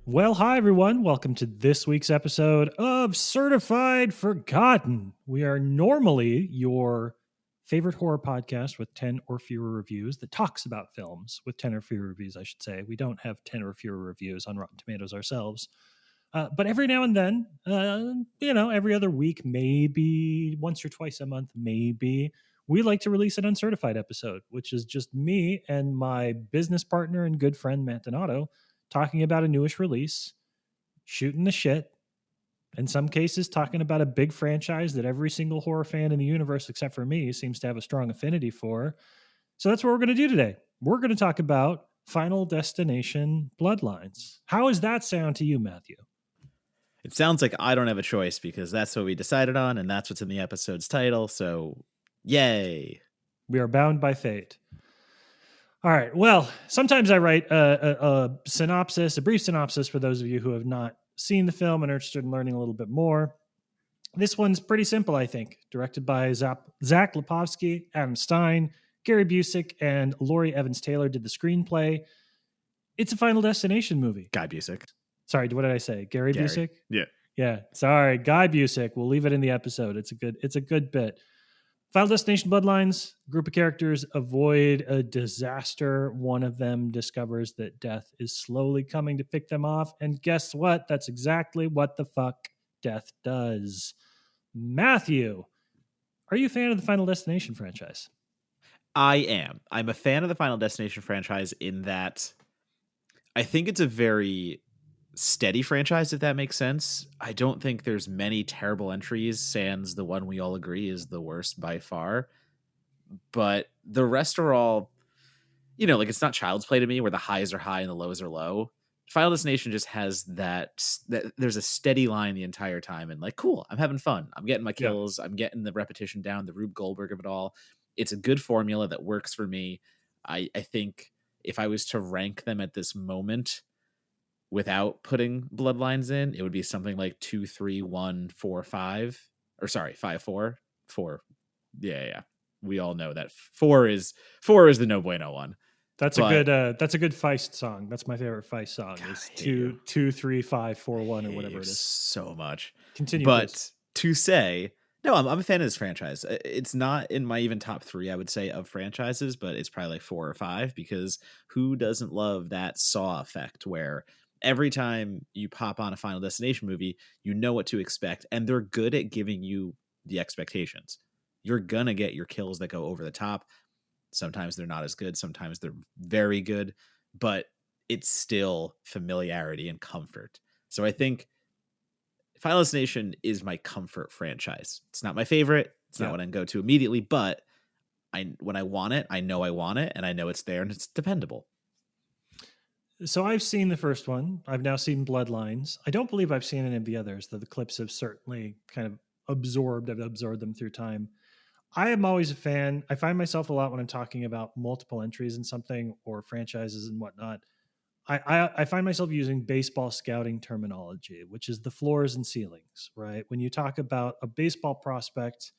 Well, hi, everyone. Welcome to this week's episode of Certified Forgotten. We are normally your favorite horror podcast with 10 or fewer reviews that talks about films with 10 or fewer reviews, I should say. We don't have 10 or fewer reviews on Rotten Tomatoes ourselves. But every now and then, every other week, maybe once or twice a month, maybe, we like to release an Uncertified episode, which is just me and my business partner and good friend, Matt Donato, talking about a newish release, shooting the shit, in some cases talking about a big franchise that every single horror fan in the universe, except for me, seems to have a strong affinity for. So that's what we're going to do today. We're going to talk about Final Destination Bloodlines. How does that sound to you, Matthew? It sounds like I don't have a choice because that's what we decided on and that's what's in the episode's title. So, yay. We are bound by fate. All right. Well, sometimes I write a synopsis, a brief synopsis for those of you who have not seen the film and are interested in learning a little bit more. This one's pretty simple, I think. Directed by Zach Lipovsky, Adam Stein, Gary Busek, and Laurie Evans-Taylor did the screenplay. It's a Final Destination movie. Guy Busek. Sorry, what did I say? Gary Busek? Yeah. Yeah. Sorry, Guy Busek. We'll leave it in the episode. It's a good bit. Final Destination Bloodlines, group of characters avoid a disaster. One of them discovers that death is slowly coming to pick them off. And guess what? That's exactly what the fuck death does. Matthew, are you a fan of the Final Destination franchise? I am. I'm a fan of the Final Destination franchise in that I think it's a very steady franchise, if that makes sense. I don't think there's many terrible entries, sans the one we all agree is the worst by far. But the rest are all, like it's not Child's Play to me where the highs are high and the lows are low. Final Destination just has that there's a steady line the entire time and like, cool, I'm having fun. I'm getting my kills. Yeah. I'm getting the repetition down, the Rube Goldberg of it all. It's a good formula that works for me. I think if I was to rank them at this moment without putting Bloodlines in, it would be something like 2, 3, 1, 4, 5, or sorry, 5, 4, 4. Yeah. We all know that 4 is the no bueno one. That's a good Feist song. That's my favorite Feist song. God, is 2, 3, 5, 4, 1 or whatever it is. So much. Continue, but please. To say, no, I'm a fan of this franchise. It's not in my even top 3, I would say, of franchises, but it's probably like 4 or 5 because who doesn't love that Saw effect where every time you pop on a Final Destination movie, you know what to expect, and they're good at giving you the expectations. You're gonna get your kills that go over the top. Sometimes they're not as good. Sometimes they're very good, but it's still familiarity and comfort. So I think Final Destination is my comfort franchise. It's not my favorite. It's not what I go to immediately, but when I want it, I know it, and I know it's there, and it's dependable. So I've seen the first one. I've now seen Bloodlines. I don't believe I've seen any of the others, though the clips have certainly kind of absorbed them through time. I am always a fan. I find myself a lot when I'm talking about multiple entries in something or franchises and whatnot. I find myself using baseball scouting terminology, which is the floors and ceilings, right? When you talk about a baseball prospect,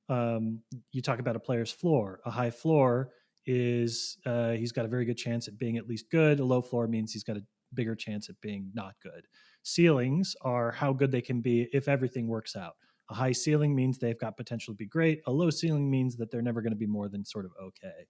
you talk about a player's floor. A high floor is he's got a very good chance at being at least good. A low floor means he's got a bigger chance at being not good. Ceilings are how good they can be if everything works out. A high ceiling means they've got potential to be great. A low ceiling means that they're never going to be more than sort of okay.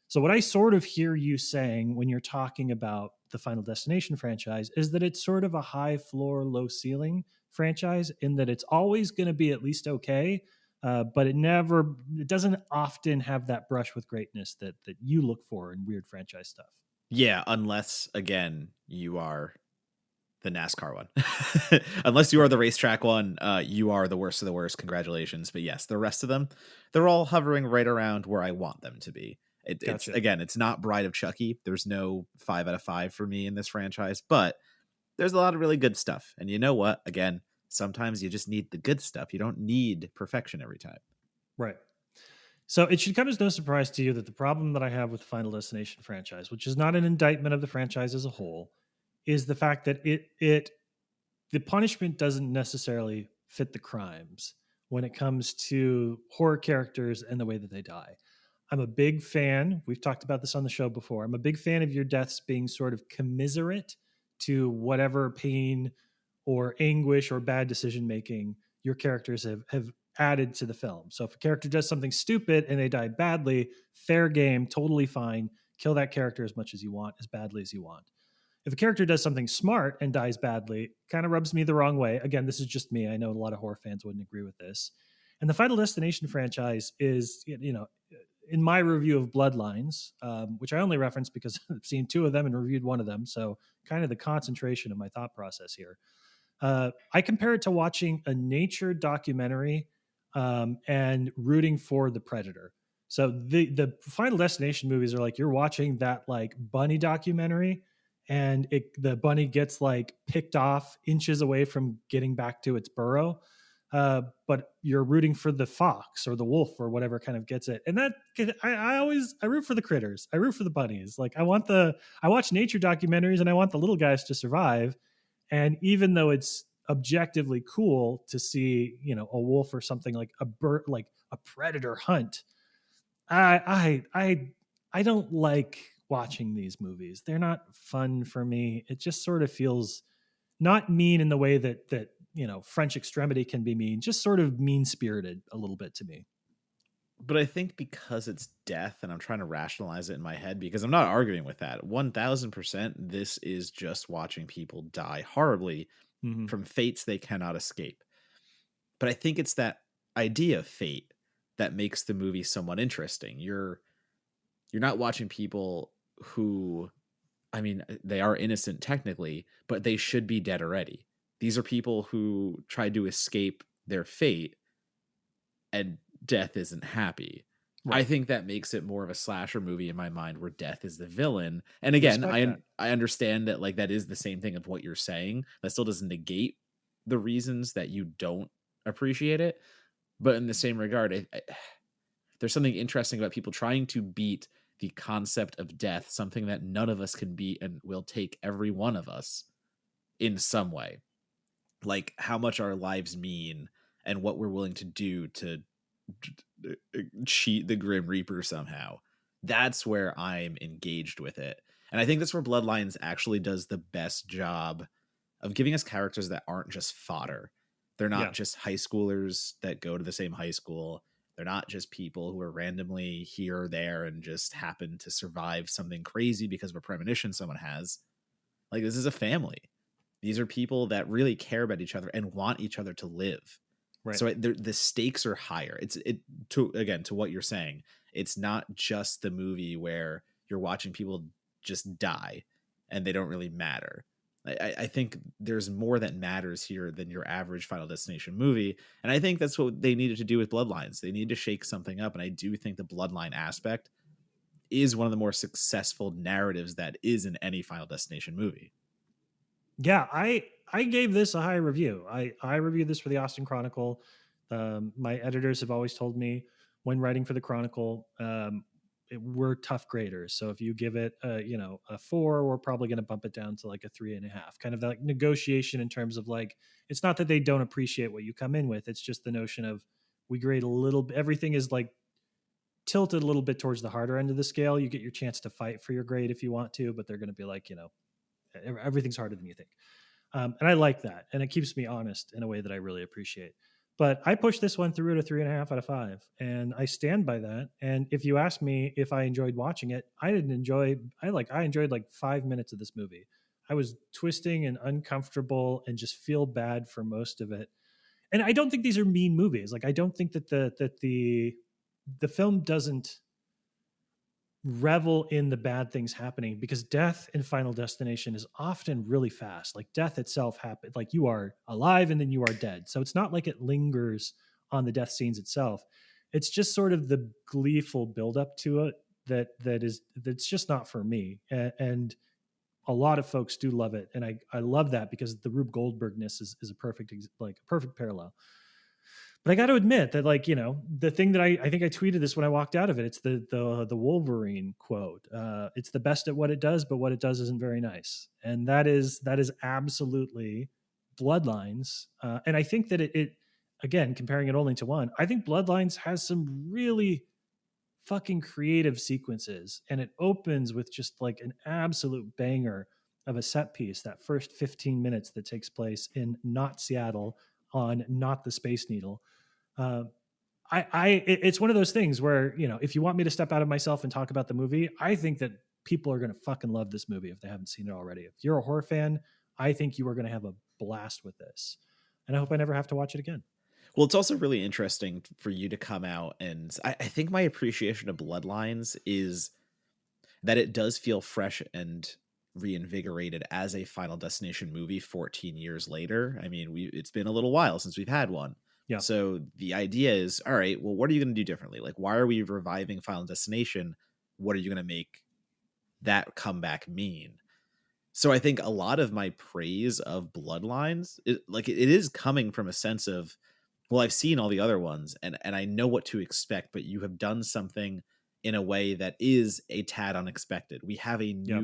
So what I sort of hear you saying when you're talking about the Final Destination franchise is that it's sort of a high floor, low ceiling franchise in that it's always going to be at least okay, but it doesn't often have that brush with greatness that you look for in weird franchise stuff. Yeah, unless, again, you are the NASCAR one. Unless you are the racetrack one, you are the worst of the worst. Congratulations. But yes, the rest of them, they're all hovering right around where I want them to be. Gotcha. It's not Bride of Chucky. There's no 5 out of 5 for me in this franchise, but there's a lot of really good stuff. And you know what? Again, sometimes you just need the good stuff. You don't need perfection every time. Right. So it should come as no surprise to you that the problem that I have with the Final Destination franchise, which is not an indictment of the franchise as a whole, is the fact that the punishment doesn't necessarily fit the crimes when it comes to horror characters and the way that they die. I'm a big fan. We've talked about this on the show before. I'm a big fan of your deaths being sort of commiserate to whatever pain or anguish or bad decision making your characters have added to the film. So if a character does something stupid and they die badly, fair game, totally fine. Kill that character as much as you want, as badly as you want. If a character does something smart and dies badly, kind of rubs me the wrong way. Again, this is just me. I know a lot of horror fans wouldn't agree with this. And the Final Destination franchise is, in my review of Bloodlines, which I only reference because I've seen two of them and reviewed one of them. So kind of the concentration of my thought process here. I compare it to watching a nature documentary and rooting for the predator. So the Final Destination movies are like you're watching that like bunny documentary, and the bunny gets like picked off inches away from getting back to its burrow. But you're rooting for the fox or the wolf or whatever kind of gets it. And that I root for the critters. I root for the bunnies. Like I watch nature documentaries and I want the little guys to survive. And even though it's objectively cool to see, a wolf or something like a bird, like a predator hunt, I don't like watching these movies. They're not fun for me. It just sort of feels not mean in the way that French Extremity can be mean, just sort of mean spirited a little bit to me. But I think because it's death, and I'm trying to rationalize it in my head, because I'm not arguing with that. 1000%, this is just watching people die horribly from fates they cannot escape. But I think it's that idea of fate that makes the movie somewhat interesting. You're not watching people who, I mean, they are innocent technically, but they should be dead already. These are people who tried to escape their fate, and death isn't happy. Right. I think that makes it more of a slasher movie in my mind, where death is the villain. And again, I understand that like that is the same thing of what you're saying. That still doesn't negate the reasons that you don't appreciate it. But in the same regard, there's something interesting about people trying to beat the concept of death, something that none of us can beat and will take every one of us in some way. Like how much our lives mean and what we're willing to do to cheat the Grim Reaper somehow. That's where I'm engaged with it. And I think that's where Bloodlines actually does the best job of giving us characters that aren't just fodder. They're not just high schoolers that go to the same high school. They're not just people who are randomly here or there and just happen to survive something crazy because of a premonition someone has. Like, this is a family. These are people that really care about each other and want each other to live. Right. So the stakes are higher. To what you're saying, it's not just the movie where you're watching people just die and they don't really matter. I think there's more that matters here than your average Final Destination movie. And I think that's what they needed to do with Bloodlines. They need to shake something up. And I do think the Bloodline aspect is one of the more successful narratives that is in any Final Destination movie. Yeah, I gave this a high review. I reviewed this for the Austin Chronicle. My editors have always told me when writing for the Chronicle, we're tough graders. So if you give it a 4, we're probably going to bump it down to like a 3.5. Kind of like negotiation in terms of like, it's not that they don't appreciate what you come in with. It's just the notion of we grade a little bit. Everything is like tilted a little bit towards the harder end of the scale. You get your chance to fight for your grade if you want to, but they're going to be like, everything's harder than you think. And I like that. And it keeps me honest in a way that I really appreciate. But I pushed this one through at a 3.5 out of 5. And I stand by that. And if you ask me if I enjoyed watching it, I enjoyed like 5 minutes of this movie. I was twisting and uncomfortable and just feel bad for most of it. And I don't think these are mean movies. Like I don't think that the film doesn't revel in the bad things happening, because death in Final Destination is often really fast. Like death itself happens, like you are alive and then you are dead. So it's not like it lingers on the death scenes itself. It's just sort of the gleeful buildup to it that's just not for me. And a lot of folks do love it, and I love that because the Rube Goldbergness is a perfect parallel. But I got to admit that, like, the thing that I think I tweeted this when I walked out of it. It's the Wolverine quote. It's the best at what it does, but what it does isn't very nice. And that is absolutely Bloodlines. And I think that it again, comparing it only to one, I think Bloodlines has some really fucking creative sequences, and it opens with just like an absolute banger. of a set piece, that first 15 minutes that takes place in not Seattle on not the Space Needle. Uh, it's one of those things where, you know, if you want me to step out of myself and talk about the movie, I think that people are going to fucking love this movie if they haven't seen it already. If you're a horror fan, I think you are going to have a blast with this. And I hope I never have to watch it again. Well, it's also really interesting for you to come out, and I think my appreciation of Bloodlines is that it does feel fresh and reinvigorated as a Final Destination movie 14 years later. I mean, it's been a little while since we've had one. Yeah. So the idea is, all right, well, what are you going to do differently? Like, why are we reviving Final Destination? What are you going to make that comeback mean? So I think a lot of my praise of Bloodlines, it is coming from a sense of, well, I've seen all the other ones and I know what to expect, but you have done something in a way that is a tad unexpected. We have a Yeah.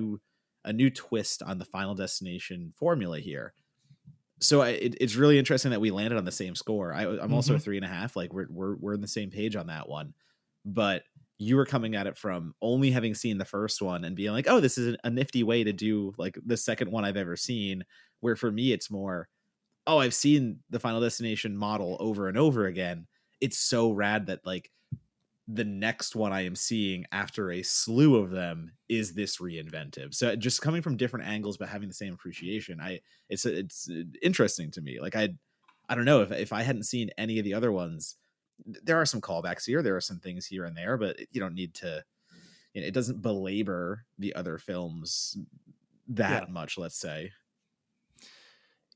new twist on the Final Destination formula here. So it's really interesting that we landed on the same score. I'm also a 3.5. Like we're in the same page on that one, but you were coming at it from only having seen the first one and being like, oh, this is a nifty way to do like the second one I've ever seen. Where for me, it's more, oh, I've seen the Final Destination model over and over again. It's so rad that like the next one I am seeing after a slew of them is this reinventive. So just coming from different angles, but having the same appreciation, it's interesting to me. Like I don't know if I hadn't seen any of the other ones, there are some callbacks here. There are some things here and there, but you don't need to, you know, it doesn't belabor the other films that much, let's say.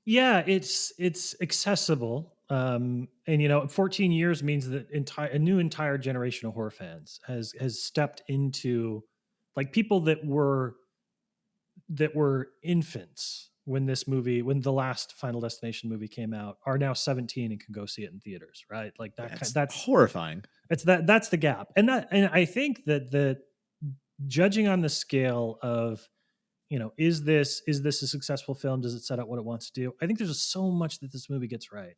Yeah, it's accessible. And you know, 14 years means that a new entire generation of horror fans has stepped into, like, people that were infants when the last Final Destination movie came out are now 17 and can go see it in theaters, right? Like that's horrifying. That's the gap. And I think that judging on the scale of, you know, is this a successful film? Does it set up what it wants to do? I think there's just so much that this movie gets right.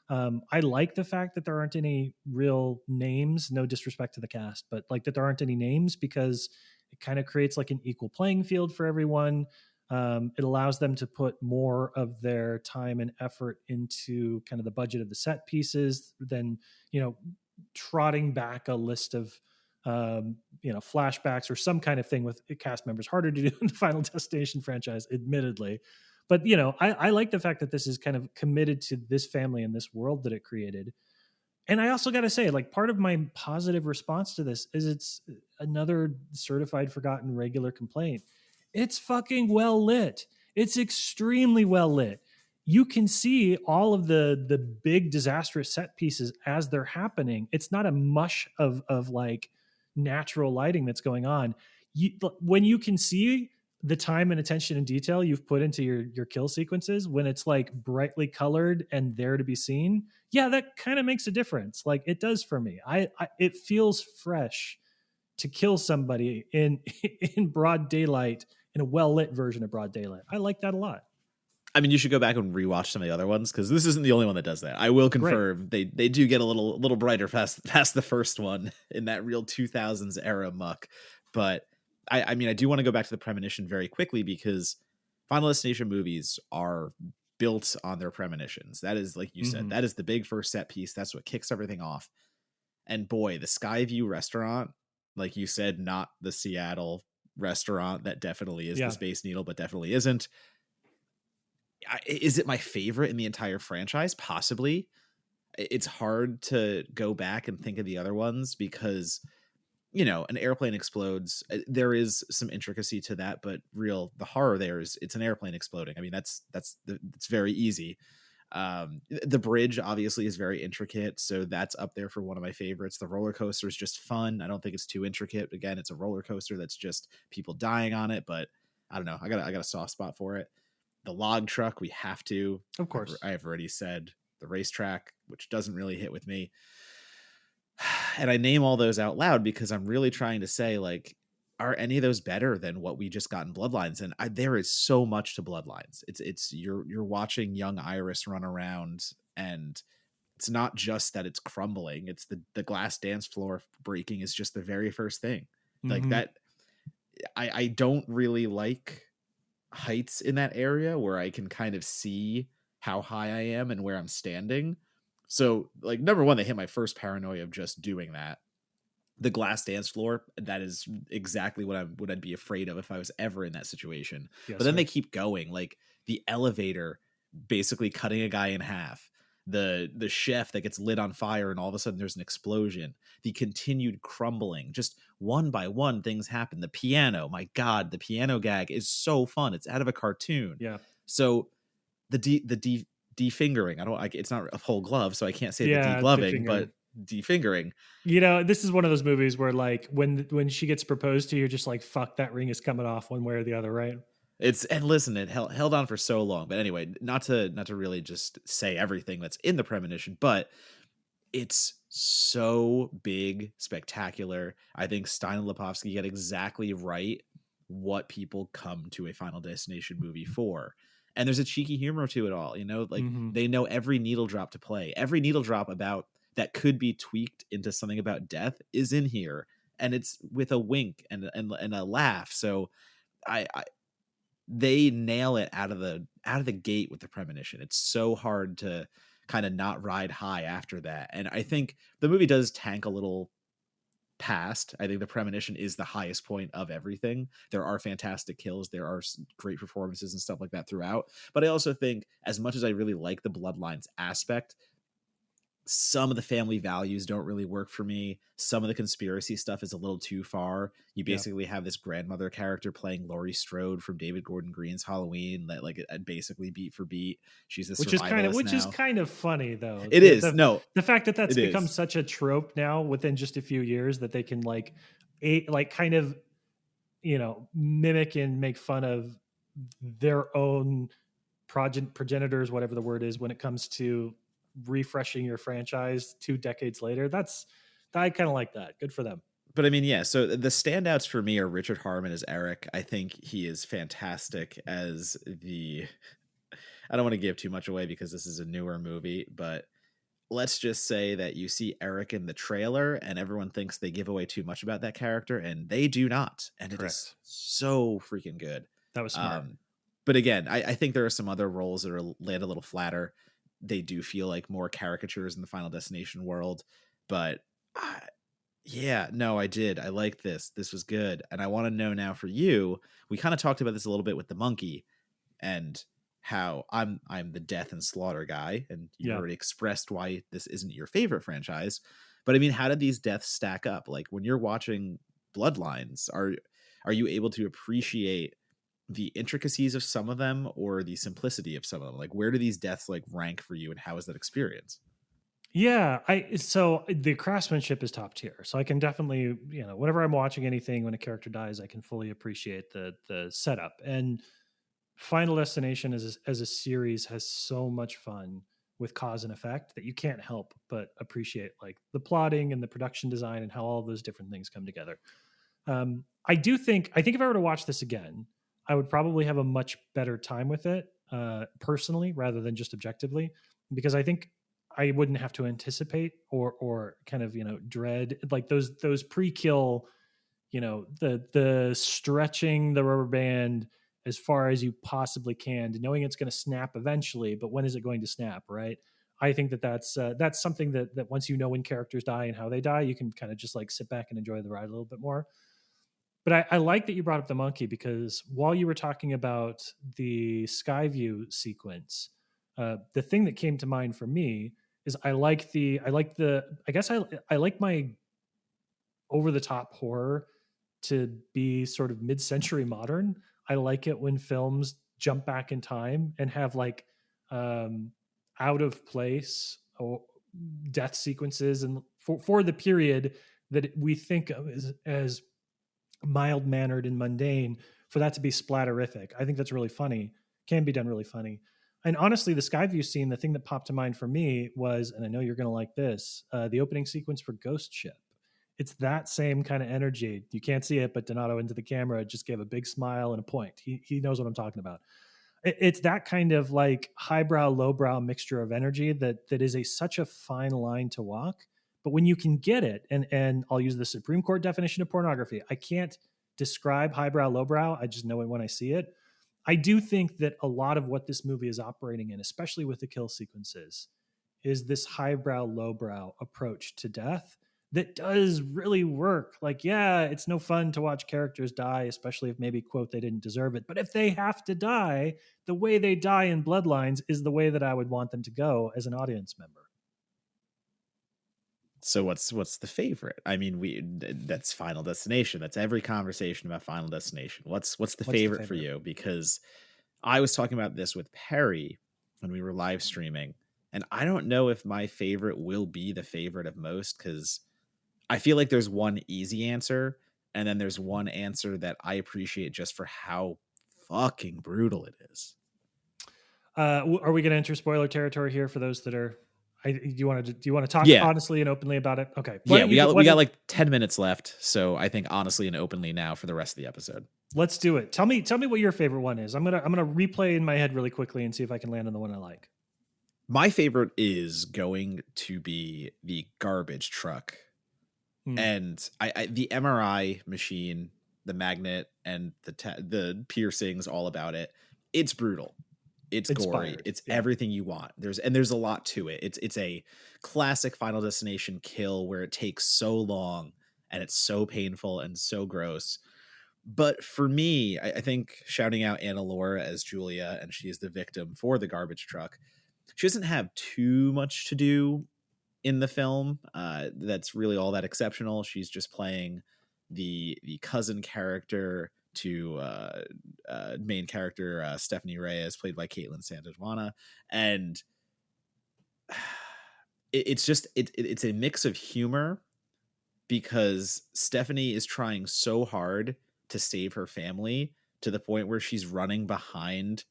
I like the fact that there aren't any real names, no disrespect to the cast, but like that there aren't any names, because it kind of creates like an equal playing field for everyone. It allows them to put more of their time and effort into kind of the budget of the set pieces than, you know, trotting back a list of you know, flashbacks or some kind of thing with cast members. Harder to do in the Final Destination franchise, admittedly. But, you know, I like the fact that this is kind of committed to this family and this world that it created. And I also got to say, like, part of my positive response to this is it's another certified forgotten regular complaint. It's fucking well lit. It's extremely well lit. You can see all of the big disastrous set pieces as they're happening. It's not a mush of like natural lighting that's going on. When you can see the time and attention and detail you've put into your kill sequences, when it's like brightly colored and there to be seen, yeah, that kind of makes a difference. Like it does for me. It feels fresh to kill somebody in in broad daylight, in a well lit version of broad daylight. I like that a lot. I mean, you should go back and rewatch some of the other ones, because this isn't the only one that does that. I will confirm they do get a little brighter past the first one in that real 2000s era muck. But I mean, I do want to go back to the premonition very quickly, because Final Destination movies are built on their premonitions. That is, like you said, that is the big first set piece. That's what kicks everything off. And boy, the Skyview restaurant, like you said, not the Seattle restaurant that definitely is the Space Needle, but definitely isn't. Is it my favorite in the entire franchise? Possibly. It's hard to go back and think of the other ones, because, you know, an airplane explodes. There is some intricacy to that, but the horror there is it's an airplane exploding. I mean, it's very easy. The bridge obviously is very intricate, so that's up there for one of my favorites. The roller coaster is just fun. I don't think it's too intricate. Again, it's a roller coaster that's just people dying on it, but I don't know. I got a soft spot for it. The log truck, we have to. Of course. I've already said the racetrack, which doesn't really hit with me. And I name all those out loud because I'm really trying to say, like, are any of those better than what we just got in Bloodlines? And there is so much to Bloodlines. It's you're watching young Iris run around, and it's not just that it's crumbling. It's the glass dance floor breaking is just the very first thing. Like that. I don't really like heights in that area where I can kind of see how high I am and where I'm standing. So, like, number one, they hit my first paranoia of just doing that. The glass dance floor, that is exactly what I'd be afraid of if I was ever in that situation. Yes, But then they sir. keep going, like the elevator basically cutting a guy in half. The chef that gets lit on fire and all of a sudden there's an explosion. The continued crumbling, just one by one things happen. The piano, my god, the piano gag is so fun. It's out of a cartoon. Yeah. So the defingering, I don't like, it's not a whole glove, so I can't say the Yeah, degloving, defingering. but defingering. You know, this is one of those movies where like when she gets proposed to, you're just like, fuck, that ring is coming off one way or the other, right? It's, and listen, it held on for so long. But anyway, not to really just say everything that's in the premonition, but it's so big, spectacular. I think Stein and Lipovsky get exactly right what people come to a Final Destination movie for. And there's a cheeky humor to it all, you know, like Mm-hmm. they know every needle drop to play. Every needle drop about that could be tweaked into something about death is in here. And it's with a wink and a laugh. So I they nail it out of the gate with the premonition. It's so hard to kind of not ride high after that. And I think the movie does tank a little past. I think the premonition is the highest point of everything. There are fantastic kills, there are great performances and stuff like that throughout. But I also think, as much as I really like the Bloodlines aspect, some of the family values don't really work for me. Some of the conspiracy stuff is a little too far. You Yeah. basically have this grandmother character playing Laurie Strode from David Gordon Green's Halloween, that like basically beat for beat. She's a survivalist Which is now. kind of funny though. It is. No, The fact that that's it become is. such a trope now within just a few years that they can like like kind of, you know, mimic and make fun of their own progenitors, whatever the word is, when it comes to refreshing your franchise 2 decades later. I kind of like that. Good for them. But I mean, yeah, so the standouts for me are Richard Harmon as Eric. I think he is fantastic as the, I don't want to give too much away because this is a newer movie, but let's just say that you see Eric in the trailer and everyone thinks they give away too much about that character, and they do not. And it is Correct. so freaking good. That was smart. But again, I think there are some other roles that are laid a little flatter. They do feel like more caricatures in the Final Destination world. But yeah, no, I did. I liked this. This was good. And I want to know now for you, we kind of talked about this a little bit with the monkey and how I'm the death and slaughter guy, and you've Yeah. already expressed why this isn't your favorite franchise. But I mean, how did these deaths stack up? Like when you're watching Bloodlines, are you able to appreciate the intricacies of some of them or the simplicity of some of them? Like where do these deaths like rank for you, and how is that experience? Yeah, so the craftsmanship is top tier. So I can definitely, you know, whenever I'm watching anything when a character dies, I can fully appreciate the setup. And Final Destination as a series has so much fun with cause and effect that you can't help but appreciate like the plotting and the production design and how all those different things come together. I think if I were to watch this again, I would probably have a much better time with it, personally, rather than just objectively, because I think I wouldn't have to anticipate or kind of, you know, dread like those pre-kill, you know, the stretching the rubber band as far as you possibly can, knowing it's going to snap eventually, but when is it going to snap, right? I think that's something that once you know when characters die and how they die, you can kind of just like sit back and enjoy the ride a little bit more. But I like that you brought up the monkey, because while you were talking about the Skyview sequence, the thing that came to mind for me is I like my over the top horror to be sort of mid century modern. I like it when films jump back in time and have like um, out of place or death sequences, and for the period that we think of as mild mannered and mundane, for that to be splatterific. I think that's really funny. Can be done really funny. And honestly, the Skyview scene, the thing that popped to mind for me was, and I know you're going to like this, the opening sequence for Ghost Ship. It's that same kind of energy. You can't see it, but Donato into the camera just gave a big smile and a point. He knows what I'm talking about. It's that kind of like highbrow, lowbrow mixture of energy that is such a fine line to walk. But when you can get it, and I'll use the Supreme Court definition of pornography, I can't describe highbrow, lowbrow. I just know it when I see it. I do think that a lot of what this movie is operating in, especially with the kill sequences, is this highbrow, lowbrow approach to death that does really work. Like, yeah, it's no fun to watch characters die, especially if maybe, quote, they didn't deserve it. But if they have to die, the way they die in Bloodlines is the way that I would want them to go as an audience member. So what's the favorite? I mean, that's Final Destination. That's every conversation about Final Destination. What's the What's the favorite for favorite? you? Because I was talking about this with Perry when we were live streaming, and I don't know if my favorite will be the favorite of most, because I feel like there's one easy answer, and then there's one answer that I appreciate just for how fucking brutal it is. Are we going to enter spoiler territory here for those that are? Do you want to talk Yeah, honestly and openly about it? Okay. Why yeah, don't you? we got like 10 minutes left, so I think honestly and openly now for the rest of the episode. Let's do it. Tell me what your favorite one is. I'm gonna replay in my head really quickly and see if I can land on the one I like. My favorite is going to be the garbage truck. And the MRI machine, the magnet, and the piercings, all about it. It's brutal. It's gory. It's everything you want. There's a lot to it. It's a classic Final Destination kill where it takes so long and it's so painful and so gross. But for me, I think shouting out Anna Laura as Julia, and she is the victim for the garbage truck. She doesn't have too much to do in the film. That's really all that exceptional. She's just playing the cousin character to main character Stephanie Reyes, played by Caitlin Santajuana, and it's a mix of humor because Stephanie is trying so hard to save her family to the point where she's running behind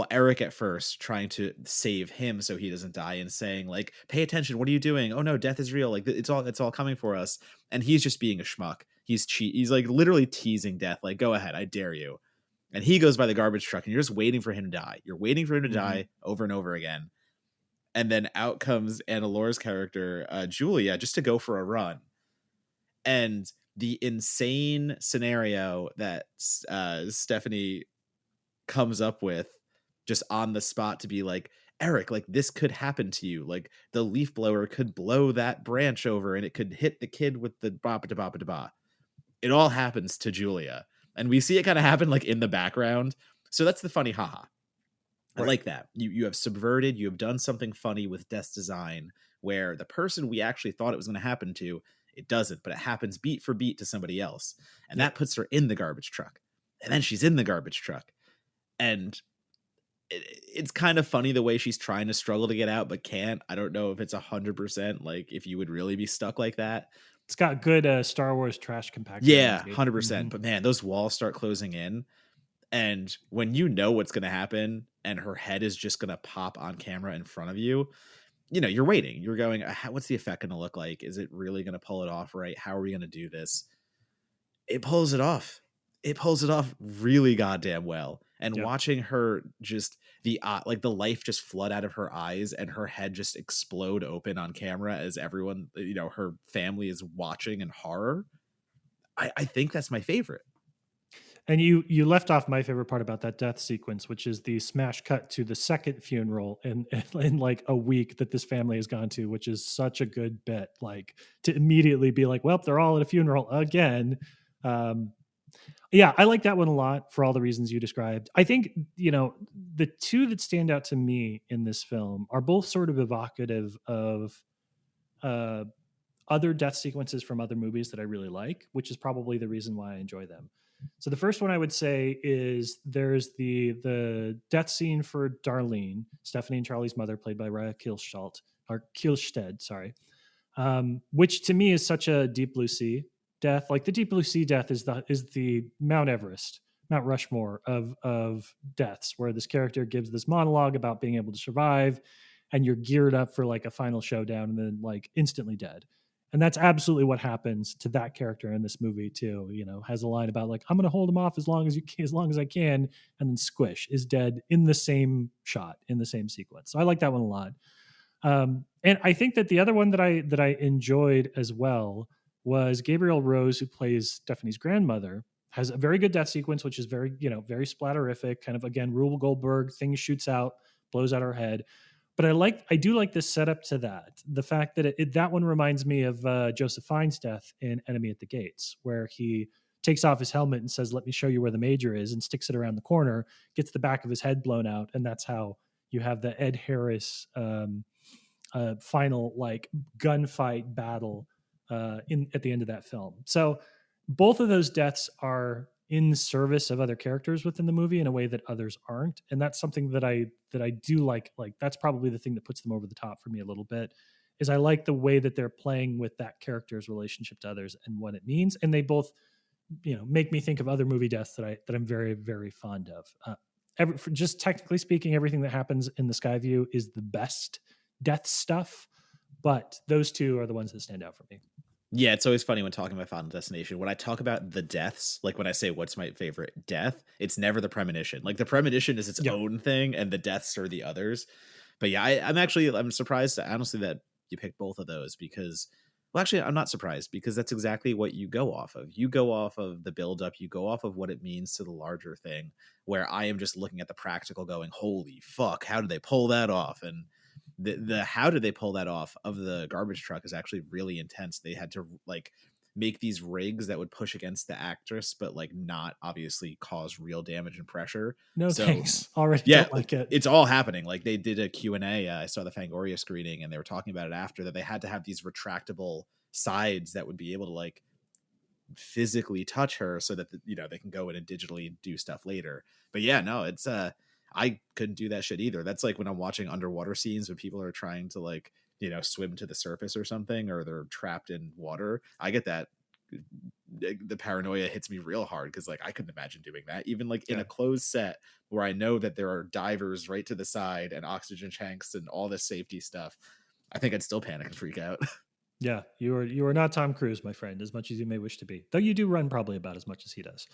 Eric at first, trying to save him so he doesn't die and saying like, pay attention. What are you doing? Oh no, death is real. Like it's all coming for us. And he's just being a schmuck. He's like literally teasing death. Like, go ahead. I dare you. And he goes by the garbage truck and you're just waiting for him to die. You're waiting for him to die over and over again. And then out comes Anna Laura's character, Julia, just to go for a run. And the insane scenario that Stephanie comes up with just on the spot to be like, Eric, like this could happen to you. Like the leaf blower could blow that branch over and it could hit the kid with the ba. It all happens to Julia. And we see it kind of happen like in the background. So that's the funny haha. I like that. You have subverted, you have done something funny with death's design where the person we actually thought it was going to happen to, it doesn't, but it happens beat for beat to somebody else. And that puts her in the garbage truck. And then she's in the garbage truck. And it's kind of funny the way she's trying to struggle to get out but can't. I don't know if it's 100% like if you would really be stuck like that. It's got good Star Wars trash compactor. Yeah, 100%. But man, those walls start closing in, and when you know what's going to happen and her head is just going to pop on camera in front of you, you know, you're waiting. You're going, what's the effect going to look like? Is it really going to pull it off right? How are we going to do this? It pulls it off. It pulls it off really goddamn well. And watching her just the life just flood out of her eyes and her head just explode open on camera as everyone, you know, her family is watching in horror. I think that's my favorite. And you left off my favorite part about that death sequence, which is the smash cut to the second funeral in like a week that this family has gone to, which is such a good bit. Like to immediately be like, well, they're all at a funeral again. Yeah, I like that one a lot for all the reasons you described. I think, you know, the two that stand out to me in this film are both sort of evocative of other death sequences from other movies that I really like, which is probably the reason why I enjoy them. So the first one I would say is there's the death scene for Darlene, Stephanie and Charlie's mother, played by Raya Kielstead, sorry, which to me is such a Deep Blue Sea death. Like the Deep Blue Sea death is the Mount Everest, Mount Rushmore of deaths, where this character gives this monologue about being able to survive, and you're geared up for like a final showdown, and then like instantly dead. And that's absolutely what happens to that character in this movie too. You know, has a line about like, I'm going to hold him off as long as I can, and then squish, is dead in the same shot, in the same sequence. So I like that one a lot. And I think that the other one that I enjoyed as well was Gabrielle Rose, who plays Stephanie's grandmother, has a very good death sequence, which is very, very splatterific, kind of, again, Rube Goldberg, thing shoots out, blows out her head. But I do like this setup to that. The fact that that one reminds me of Joseph Fiennes' death in Enemy at the Gates, where he takes off his helmet and says, "Let me show you where the major is," and sticks it around the corner, gets the back of his head blown out, and that's how you have the Ed Harris final like gunfight battle in at the end of that film. So both of those deaths are in service of other characters within the movie in a way that others aren't, and that's something that I do like. Like, that's probably the thing that puts them over the top for me a little bit, is I like the way that they're playing with that character's relationship to others and what it means, and they both, make me think of other movie deaths that I'm very, very fond of. Just technically speaking, everything that happens in the Skyview is the best death stuff, but those two are the ones that stand out for me. Yeah, it's always funny when talking about Final Destination. When I talk about the deaths, like when I say what's my favorite death, it's never the premonition. Like the premonition is its Yeah. own thing, and the deaths are the others. But yeah, I'm surprised honestly that you picked both of those because, well, actually, I'm not surprised because that's exactly what you go off of. You go off of the buildup, you go off of what it means to the larger thing. Where I am just looking at the practical, going, "Holy fuck, how did they pull that off?" And the how did they pull that off of the garbage truck is actually really intense. They had to like make these rigs that would push against the actress but like not obviously cause real damage and pressure. No So thanks. Already yeah, don't like it. it's all happening. Like they did a Q&A. I saw the Fangoria screening and they were talking about it after that they had to have these retractable sides that would be able to like physically touch her so that they can go in and digitally do stuff later. But yeah, no, it's I couldn't do that shit either. That's like when I'm watching underwater scenes when people are trying to like swim to the surface or something, or they're trapped in water. I get that. The paranoia hits me real hard because like I couldn't imagine doing that even like in Yeah. a closed set where I know that there are divers right to the side and oxygen tanks and all this safety stuff. I think I'd still panic and freak out. Yeah, you are not Tom Cruise, my friend, as much as you may wish to be. Though you do run probably about as much as he does.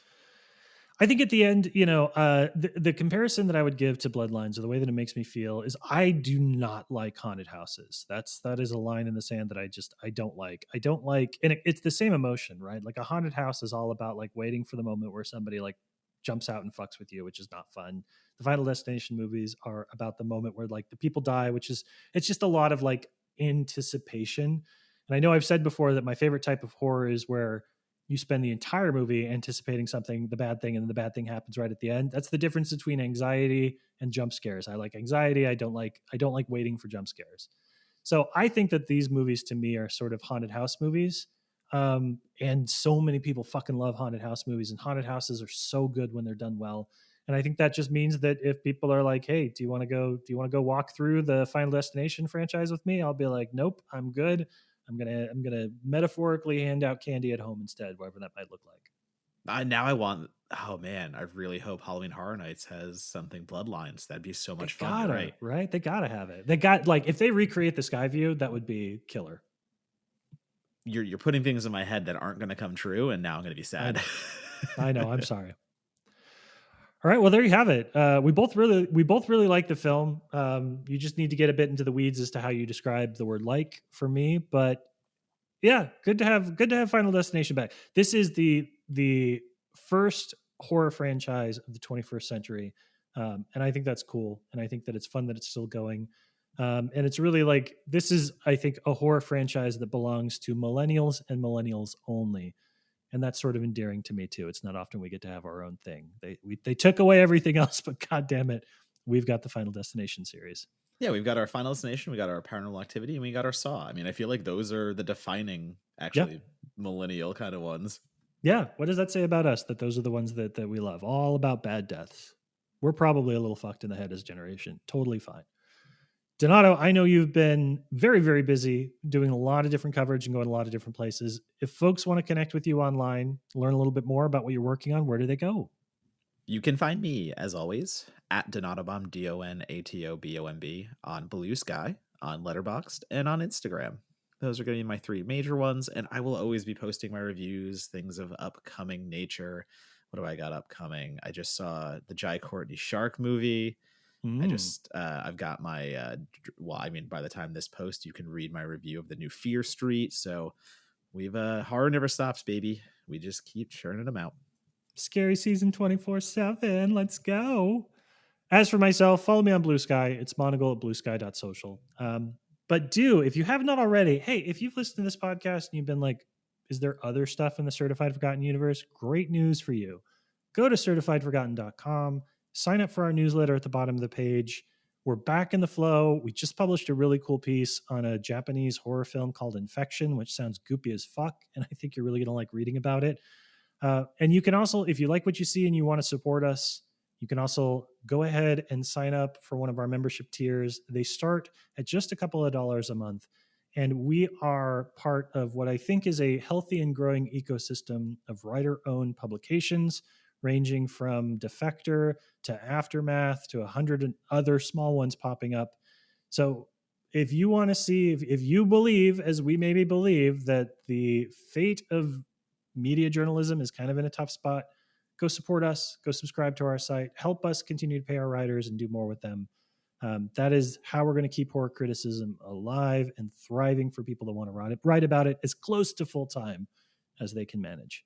I think at the end, the comparison that I would give to Bloodlines, or the way that it makes me feel, is I do not like haunted houses. That is a line in the sand that I don't like. I don't like, and it's the same emotion, right? Like a haunted house is all about like waiting for the moment where somebody like jumps out and fucks with you, which is not fun. The Final Destination movies are about the moment where like the people die, which is, it's just a lot of like anticipation. And I know I've said before that my favorite type of horror is where you spend the entire movie anticipating something, the bad thing, and then the bad thing happens right at the end. That's the difference between anxiety and jump scares. I like anxiety. I don't like waiting for jump scares. So I think that these movies to me are sort of haunted house movies. And so many people fucking love haunted house movies, and haunted houses are so good when they're done well. And I think that just means that if people are like, "Hey, do you want to go walk through the Final Destination franchise with me?" I'll be like, "Nope, I'm good. I'm gonna metaphorically hand out candy at home instead, whatever that might look like." Now I want. Oh man, I really hope Halloween Horror Nights has something Bloodlines. That'd be so They much fun. You're gotta, right. right? They gotta have it. They got, like, if they recreate the sky view, that would be killer. You're putting things in my head that aren't going to come true, and now I'm going to be I sad. know. I know. I'm sorry. All right. Well, there you have it. We both really like the film. You just need to get a bit into the weeds as to how you describe the word "like" for me, but yeah, good to have Final Destination back. This is the first horror franchise of the 21st century, and I think that's cool. And I think that it's fun that it's still going. And it's really like, this is, I think, a horror franchise that belongs to millennials and millennials only, and that's sort of endearing to me too. It's not often we get to have our own thing. They took away everything else, but god damn it, we've got the Final Destination series. Yeah, we've got our Final Destination, we got our Paranormal Activity, and we got our Saw. I mean, I feel like those are the defining, Yeah. actually, millennial kind of ones. Yeah. What does that say about us? That those are the ones that we love. All about bad deaths. We're probably a little fucked in the head as a generation. Totally fine. Donato, I know you've been very, very busy doing a lot of different coverage and going a lot of different places. If folks want to connect with you online, learn a little bit more about what you're working on, where do they go? You can find me, as always, at Donatobomb, DonatoBomb, on Blue Sky, on Letterboxd, and on Instagram. Those are going to be my three major ones, and I will always be posting my reviews, things of upcoming nature. What do I got upcoming? I just saw the Jai Courtney Shark movie. Mm. I've got my, well, I mean, by the time this post, you can read my review of the new Fear Street. So horror never stops, baby. We just keep churning them out. Scary season 24/7. Let's go. As for myself, follow me on Blue Sky. It's Monagle at bluesky.social. But if you have not already, hey, if you've listened to this podcast and you've been like, is there other stuff in the Certified Forgotten universe? Great news for you. Go to certifiedforgotten.com, sign up for our newsletter at the bottom of the page. We're back in the flow. We just published a really cool piece on a Japanese horror film called Infection, which sounds goopy as fuck. And I think you're really going to like reading about it. And you can also, if you like what you see and you want to support us, you can also go ahead and sign up for one of our membership tiers. They start at just a couple of dollars a month. And we are part of what I think is a healthy and growing ecosystem of writer owned publications, ranging from Defector to Aftermath to 100 other small ones popping up. So if you want to see, if you believe, as we maybe believe, that the fate of media journalism is kind of in a tough spot, go support us, go subscribe to our site, help us continue to pay our writers and do more with them. That is how we're going to keep horror criticism alive and thriving for people that want to write about it as close to full time as they can manage.